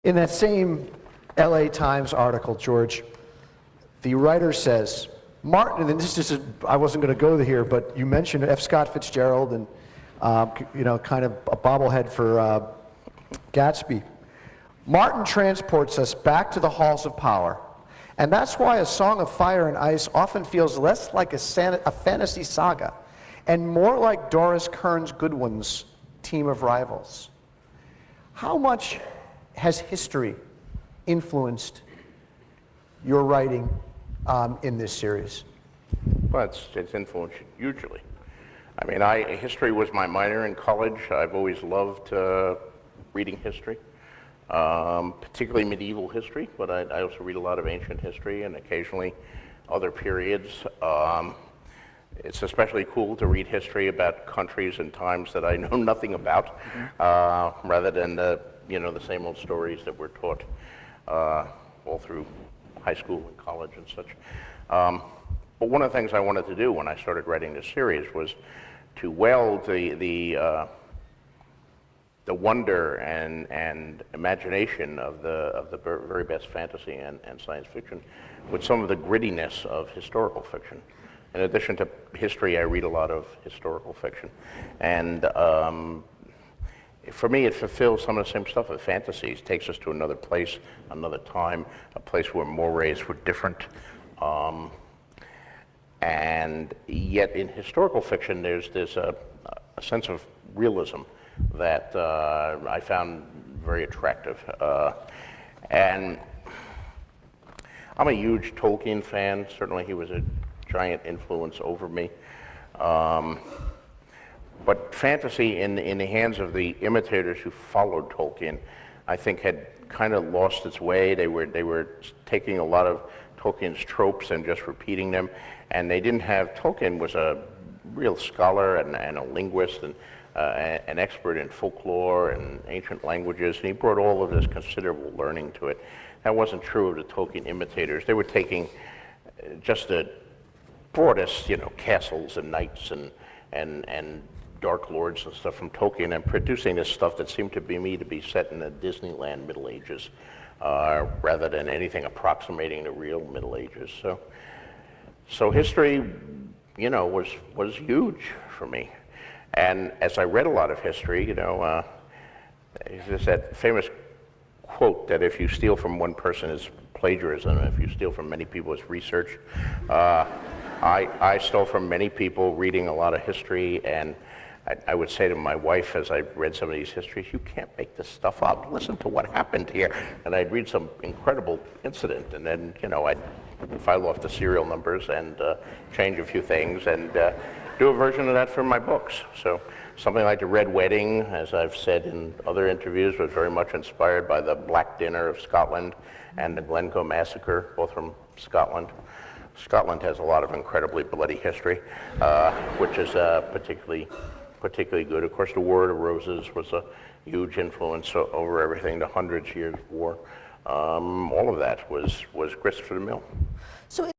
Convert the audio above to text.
In that same LA Times article, George, the writer says, Martin, and this is, I wasn't going to go here, but you mentioned F. Scott Fitzgerald and, kind of a bobblehead for Gatsby. Martin transports us back to the halls of power, and that's why A Song of Fire and Ice often feels less like a fantasy saga and more like Doris Kearns Goodwin's Team of Rivals. How much has history influenced your writing in this series? Well, it's influenced hugely. I mean, history was my minor in college. I've always loved reading history, particularly medieval history, but I also read a lot of ancient history and occasionally other periods. It's especially cool to read history about countries and times that I know nothing about, rather than the same old stories that we're taught all through high school and college and such. But one of the things I wanted to do when I started writing this series was to weld the wonder and imagination of the very best fantasy and science fiction with some of the grittiness of historical fiction. In addition to history, I read a lot of historical fiction. And for me, it fulfills some of the same stuff that fantasies. Takes us to another place, another time, a place where mores were different. And yet in historical fiction, there's a sense of realism that I found very attractive. And I'm a huge Tolkien fan. Certainly he was a giant influence over me. But fantasy in the hands of the imitators who followed Tolkien, I think had kind of lost its way. They were taking a lot of Tolkien's tropes and just repeating them. And they didn't have, Tolkien was a real scholar and a linguist and an expert in folklore and ancient languages, and he brought all of this considerable learning to it. That wasn't true of the Tolkien imitators. They were taking just the broadest, castles and knights and dark lords and stuff from Tolkien and producing this stuff that seemed to be set in the Disneyland Middle Ages, rather than anything approximating the real Middle Ages. So history, was huge for me. And as I read a lot of history, there's that famous quote that if you steal from one person, it's plagiarism. If you steal from many people, it's research. I stole from many people reading a lot of history, and I would say to my wife as I read some of these histories, you can't make this stuff up. Listen to what happened here. And I'd read some incredible incident, and then, I'd file off the serial numbers and change a few things and do a version of that for my books. So something like The Red Wedding, as I've said in other interviews, was very much inspired by the Black Dinner of Scotland and the Glencoe Massacre, both from Scotland. Scotland has a lot of incredibly bloody history, which is particularly good. Of course, the War of the Roses was a huge influence over everything, the Hundred Years' War. All of that was grist for the mill. So